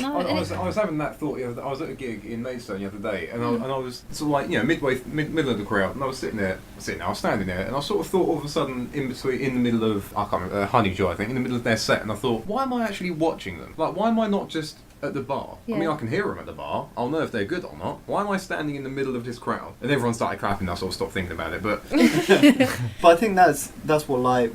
No, I and was having that thought. I was at a gig in Maidstone the other day, and I was sort of like, you know, middle of the crowd, and I was I was standing there, and I sort of thought all of a sudden in the middle of, I can't remember, Honeyjoy, I think, in the middle of their set, and I thought, why am I actually watching them? Like, why am I not just at the bar? I mean, Yeah. I can hear them at the bar. I'll know if they're good or not. Why am I standing in the middle of this crowd? And everyone started clapping. I sort of stopped thinking about it, but But I think that's why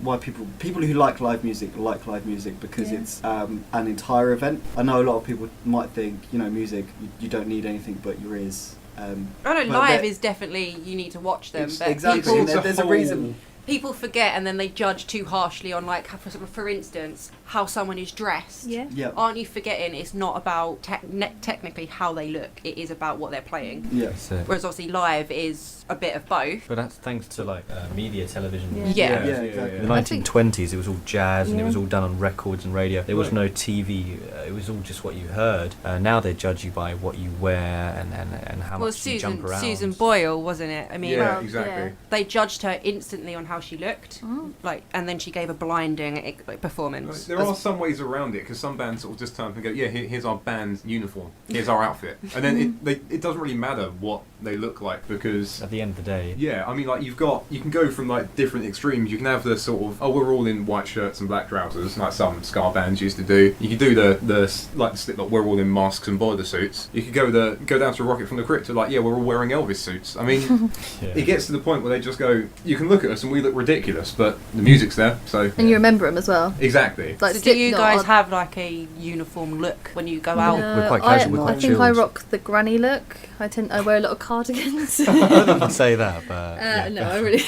people who like live music because Yeah. it's an entire event. I know a lot of people might think, you know, music, you don't need anything but your ears. I know But live that- is definitely, you need to watch them, but exactly. people, And there's a reason. people forget, and then they judge too harshly on, like, for instance, how someone is dressed. Yeah. Yeah. Aren't you forgetting it's not about technically how they look, it is about what they're playing. Yeah. That's it. Whereas obviously live is a bit of both. But that's thanks to like media, television. Yeah. Yeah. Yeah, exactly. In the 1920s, it was all jazz and it Yeah. was all done on records and radio. There was Right. no TV. It was all just what you heard. Now they judge you by what you wear and how Well, much you jump around. Susan Boyle, wasn't it? I mean, yeah, Well, exactly. yeah. they judged her instantly on how she looked, Oh. like, and then she gave a blinding performance. There are some ways around it, because some bands sort of just turn up and go, yeah, here's our band's uniform, here's our outfit, and then it doesn't really matter what they look like, because At the end of the day, yeah, I mean, like, you can go from like different extremes. You can have the sort of, oh, we're all in white shirts and black trousers, like some ska bands used to do. You could do the Slipknot, we're all in masks and boiler suits. You could go down to Rocket from the Crypt to, like, yeah, we're all wearing Elvis suits. I mean, yeah. it gets to the point where they just go, you can look at us and we look ridiculous, but the music's there, so... And you remember them as well. Exactly. Like So do you Slipknot, guys have like a uniform look when you go out? We're quite casual, we're quite I think I chilled. rock the granny look. I wear a lot of cardigans. I don't know if you can say that, but yeah. No, I really.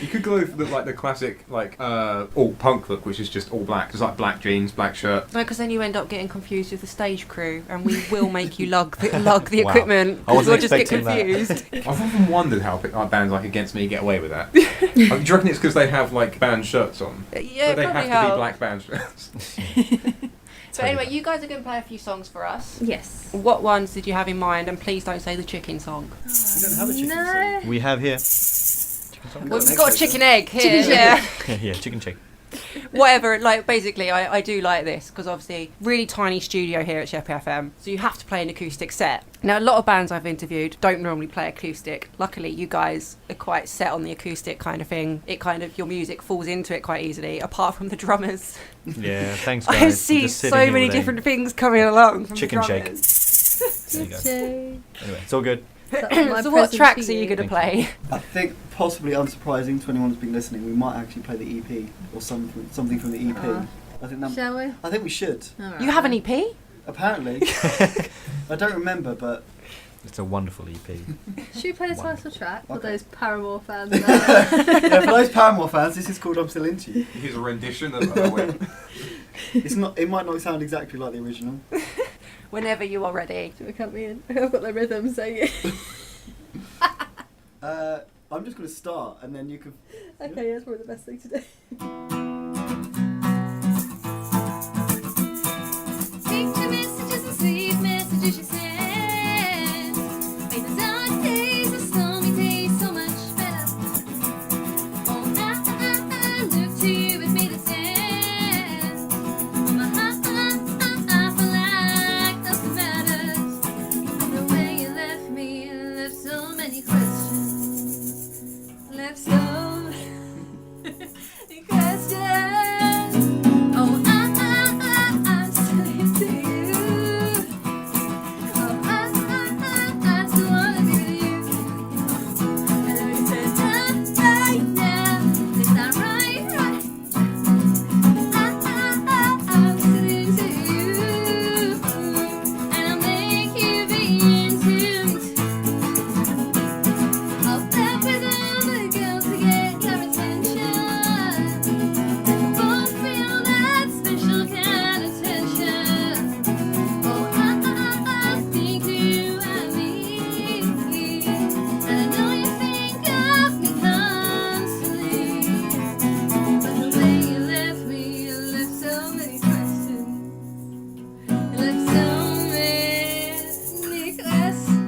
You could go for the classic all punk look, which is just all black. Just like black jeans, black shirt. No, because then you end up getting confused with the stage crew, and we will make you lug the Wow. equipment. I wasn't We'll just get expecting that. confused. I've often wondered how bands like Against Me get away with that. Do you reckon it's because they have like band shirts on? Yeah, But they probably have to be black band shirts. So anyway, you guys are going to play a few songs for us. Yes. What ones did you have in mind? And please don't say the chicken song. We don't have a chicken No. song. We have here. We've got a chicken egg here. Chicken Yeah. Yeah, chicken shake. Whatever, like basically I do like this because obviously really tiny studio here at Sheppey FM, so you have to play an acoustic set. Now a lot of bands I've interviewed don't normally play acoustic. Luckily you guys are quite set on the acoustic kind of thing. It kind of, your music falls into it quite easily, apart from the drummers. Yeah, thanks guys. I I'm see just so sitting here many all day. different things coming along from Chicken the shake. drummers. There you go. Jay. Anyway, it's all good. So what tracks are you going to Thank play? I think possibly unsurprising to anyone who's been listening, we might actually play the EP or something from the EP. I think that. Shall we? I think we should. Alright. You have an EP? Apparently, I don't remember, but It's a wonderful EP. Should we play the Wonderful. title track for Okay. those Paramore fans? yeah, for those Paramore fans, this is called "I'm Still Into You." Here's a rendition of It's not. It might not sound exactly like the original. Whenever you are ready. Should we come in? I've got the rhythm, so you. I'm just going to start, and then you can. Okay, yeah, that's probably the best thing to do. Picture messages and sweet messages she sends. Make the dark days, the stormy days so much better. Oh, I look to you with me to dance. Oh, my heart, I feel like nothing matters. The way you left me left so many questions. Left so many questions. Oh, I'm still into you. Oh, I still wanna be with you. I know you said not right now. It's not right. I'm still into you, and I'll make you be into me too. I'll step with other girls to get your attention. And both feel that special kind of tension. Oh, I think you and me. And I know you think of me constantly. But the way you left me, you left so many questions. You left so many questions.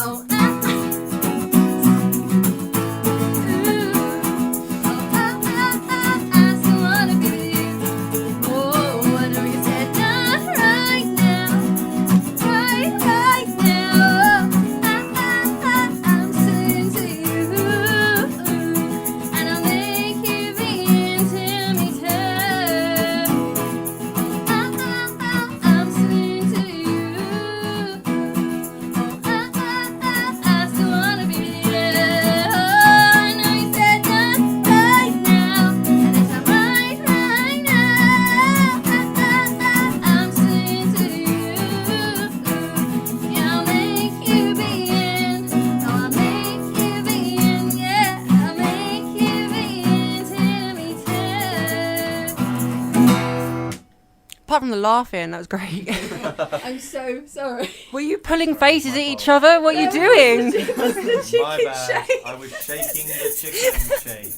Oh, I still wanna be with you. Oh, I know you said not right now, right now. I'm still into you, and I'll make you be into me too. I'm still into you. I still wanna be with you. I know you said not right now, and it's not right now. I'm still into you. Yeah, I'll make you be in. Oh, I'll make you be in. Yeah, I'll make you be into me too. Apart from the laughing, that was great. I'm so sorry. Were you pulling faces at each other? What are you doing? My bad. I was shaking the chicken shake.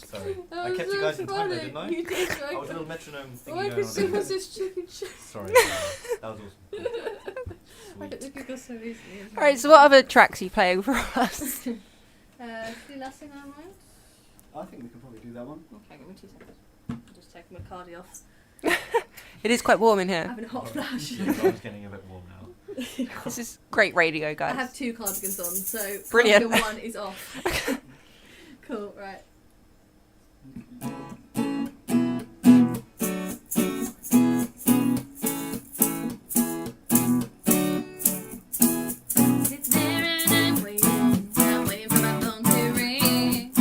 Sorry. I kept you guys in time though, didn't I? You did, I was a little metronome thingy Why going could you on. was this chicken shake? Sorry. That was awesome. I get the giggle so easily. Alright, so what other tracks are you playing for us? Do the last thing I mind? I think we can probably do that one. Okay, give me 2 seconds. I'm just taking my cardi off. It is quite warm in here. Having a hot flash. I was getting a bit warm now. This is great radio, I guys. have 2 cardigans on, so Brilliant. cardigan 1 is off. Cool, right. Sit there and I'm waiting for my phone to ring.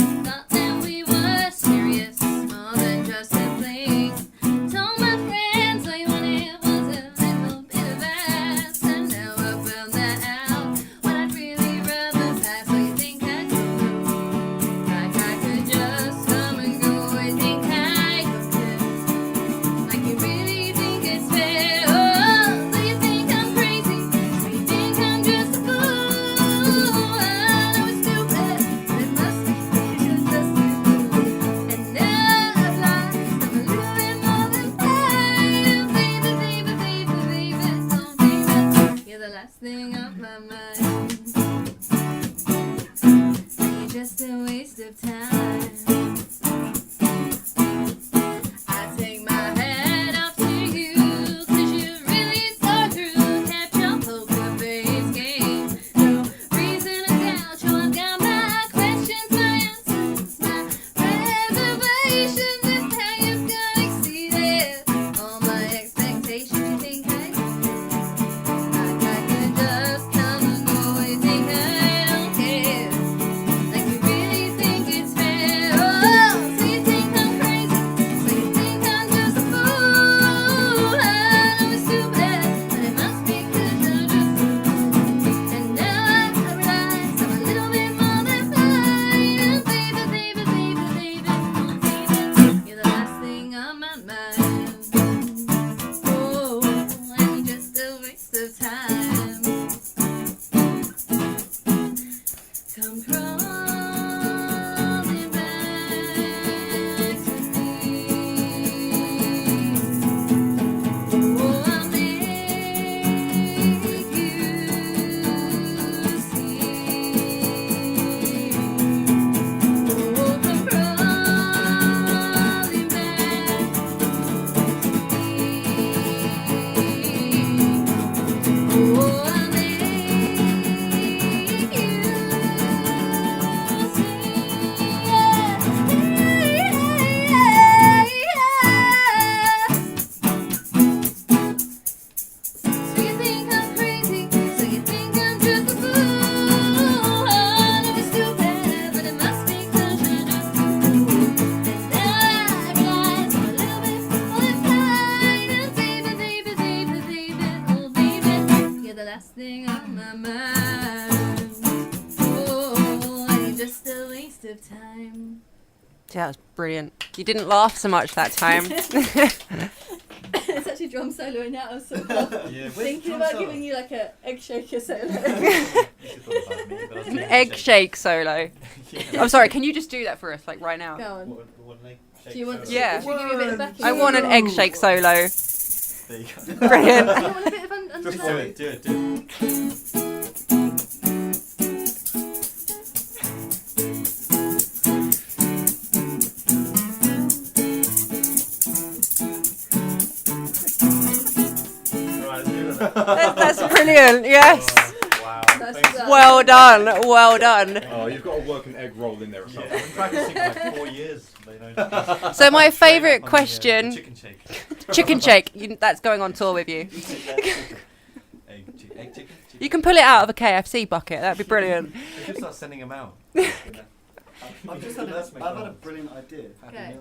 thing on my mind. You're just a waste of time. I take my hat off to you, 'cause you really saw through, kept your poker face game. No reason to doubt you, I've got my questions, my answers, my reservations. It's how you've got exceeded all my expectations. You think I could just come and go, you think I don't care, like you really think it's fair. Oh, so you think I'm crazy, so you think I'm just a fool. I know it's too bad, but it must be 'cause you're just a fool. And now I realize I'm a little bit more than fine. And baby, baby, baby, baby, oh baby, you're the last thing on my mind. Oh, and you're just a waste of time. Come crawling back to me. Oh, I'll make you see. Oh, come crawling back to me. Oh, I'll make you So you think I'm crazy, so you think I'm just a fool. I know it's too bad, but it must be 'cause you're just a fool. And now I realize I'm a little bit more than fine. And baby, baby, baby, baby, oh baby, you're the last thing on my mind. Oh, and you're just a waste of time. Yeah, that was brilliant. You didn't laugh so much that time. It's actually drum solo now. I was sort of Yeah, thinking about giving you like a egg shaker solo. An egg shake solo. I'm sorry, can you just do that for us, like right now? Go on. What an egg shake Do you want? solo. Yeah. Should we give you a bit of backing? I want an egg shake solo. There you go. Brilliant. Do you want a bit of Just do undertone? it, do it. Right, let's do that. That's brilliant, yes. Wow. That's Thanks. done. Well done, well done. Oh, you've got to work an egg roll in there or Yeah, something. I've been practicing for like 4 years. But, you know, So my straight favourite up on the, question, chicken shake. chicken shake, that's going on tour with you. Egg chicken. You can pull it out of a KFC bucket, that'd be brilliant. We should start sending them out. I've just had That's I've had a McDonald's. brilliant idea. Okay.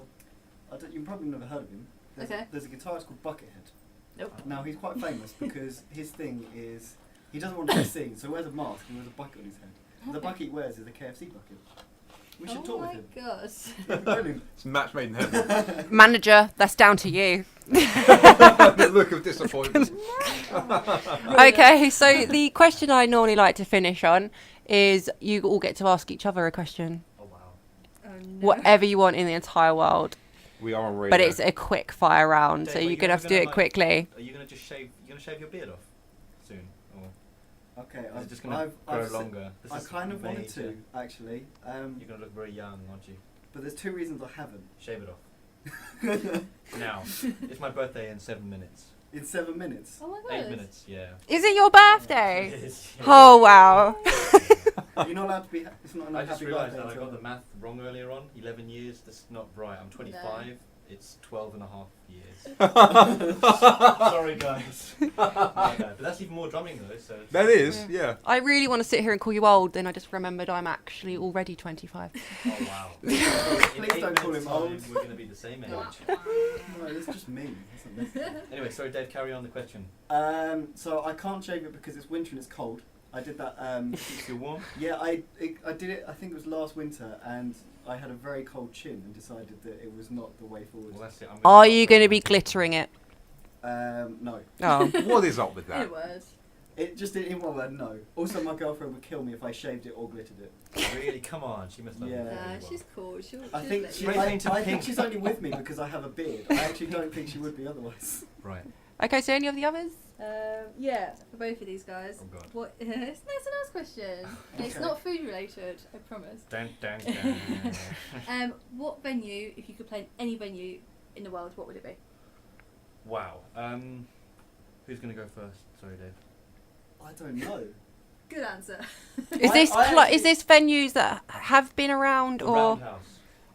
You've probably never heard of him. Okay. There's a guitarist called Buckethead. Nope. Now he's quite famous because his thing is he doesn't want to sing, so he wears a mask and wears a bucket on his head. And the bucket he wears is a KFC bucket. We should Oh talk with my him. gosh. Brilliant. It's a match made in heaven. Manager, that's down to you. The look of disappointment. Okay, so the question I normally like to finish on is you all get to ask each other a question. Oh wow. Oh, no. Whatever you want in the entire world. We are on radio. But it's a quick fire round, Dave, so are you're you going to have to do gonna, it like- quickly. Are you gonna just shave? You gonna shave your beard off soon, or Okay, is it just gonna grow longer? This I is kind of wanted major. to actually, You're gonna look very young, aren't you? but there's 2 reasons I haven't. Shave it off now. It's my birthday in 7 minutes. In 7 minutes. Oh my god. 8 minutes, yeah. Is it your birthday? It is, yeah. Oh, wow. You're not allowed to be. It's not I enough just happy realised birthday that I got until- the math wrong earlier on. 11 years, that's not right. I'm 25. It's 12 and a half years. Sorry, guys. But that's even more drumming, though. So it's- That is, yeah. I really want to sit here and call you old, then I just remembered I'm actually already 25. Oh, wow. In Please 8 don't call minutes' him old. time, We're going to be the same age. No, that's just me. That's not me. Anyway, sorry, Dave, carry on the question. So I can't shave it because it's winter and it's cold. I did that. Keeps you warm? Yeah, I did it. I think it was last winter, and I had a very cold chin and decided that it was not the way forward. Well, that's it. I'm Are you going to be glittering it? No. Oh. What is up with that? It was. It just in one word, no. Also, my girlfriend would kill me if I shaved it or glittered it. Really? Come on, she must love you Yeah. very Nah, well. she's cool. She'll I think let she, you. Spray painted I think pink. she's only with me because I have a beard. I actually don't think she would be otherwise. Right. Okay, so any of the others? Yeah, for both of these guys. Oh God. What? That's a nice question. It's Okay. not food related, I promise. Dun, dun, dun. What venue, if you could play in any venue in the world, what would it be? Wow. Who's going to go first? Sorry, Dave. I don't know. Good answer. Is this I actually- is this venues that have been around The or? Roundhouse.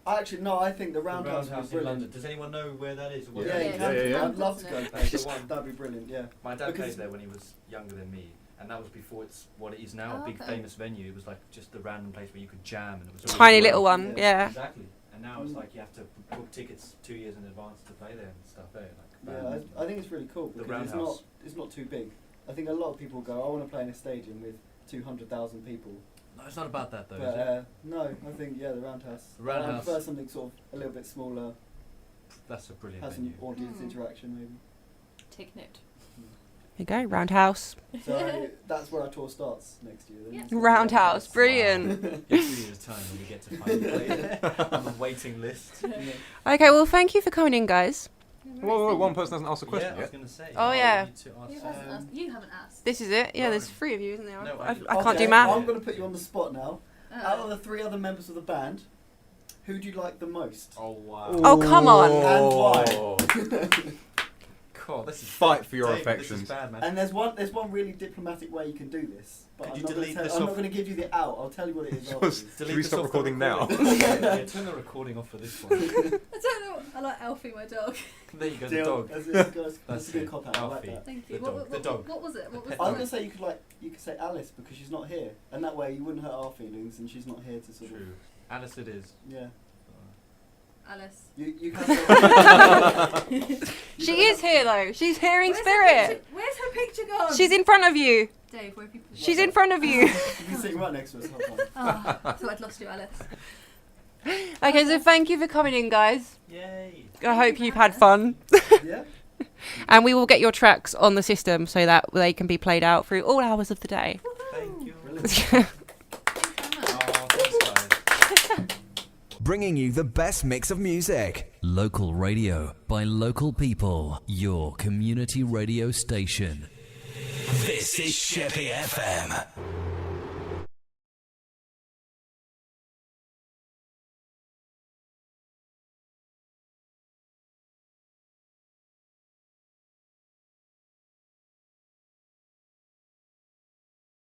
Actually, no. I think the The Roundhouse would be Roundhouse in brilliant. London. Does anyone know where that is? Yeah, Yeah, yeah. I'd love to go. That's the one. That'd be brilliant. Yeah. My dad Because- played there when he was younger than me, and that was before it's what it is now, Oh, a big okay. famous venue. It was like just a random place where you could jam, and it was always Tiny well. little one, Yeah. yeah. Exactly. And now it's like you have to book tickets 2 years in advance to play there and stuff there. Like, Yeah, I think it's really cool The because it's Roundhouse. not too big. I think a lot of people go, I want to play in a stadium with 200,000 people. no, it's not about that though. But Is it? no, I think the Roundhouse. The Roundhouse. I prefer something sort of a little bit smaller, That's a brilliant has venue. some audience Hmm. interaction maybe. Take note. Here you go, Roundhouse. So that's where our tour starts next year. then. Yeah. It's gonna be Roundhouse, brilliant. In 2 years' time when we get to finally play there. I'm on waiting list. Yeah. Okay, well, thank you for coming in, guys. Whoa, one person hasn't asked a Yeah, question I was yet. going to say. Oh, yeah. You need to ask, Who hasn't asked? You haven't asked. This is it. Yeah, there's Lauren. 3 of you, isn't there? No, I I- can't Okay, do math. I'm going to put you on the spot now. Out of Oh. the 3 other members of the band, who do you like the most? Oh wow. Oh, come on. God, this is Fight for your Dave, affections. This is bad, man. And there's one really diplomatic way you can do this. But Could I'm you not gonna delete tell- this I'm not off? going to give you the out. I'll tell you what it is afterwards. Should we this stop off the recording now? yeah, turn the recording off for this one. I don't know. I like Alfie, my dog. There you go, the Deal. dog. That's That's a good it. cop out. I like Alfie. that. Thank you. The dog, the dog. What was it? What was pet I was it? going to say you could say Alice because she's not here, and that way you wouldn't hurt our feelings, and she's not here to sort True. of Alice it is. yeah. Alice. You can. She is here, though. She's here in Where's her spirit. picture- Where's her picture gone? She's in front of you. Dave, where have you put She's in front of you. You can sit right next to us. Hold on. Oh, I thought I'd lost you, Alice. Okay, so thank you for coming in, guys. Yay. I hope you've had fun. Yeah. And we will get your tracks on the system so that they can be played out through all hours of the day. Thank you. Brilliant. Oh, thanks, guys. Bringing you the best mix of music. Local radio by local people. Your community radio station. This is Sheppey FM.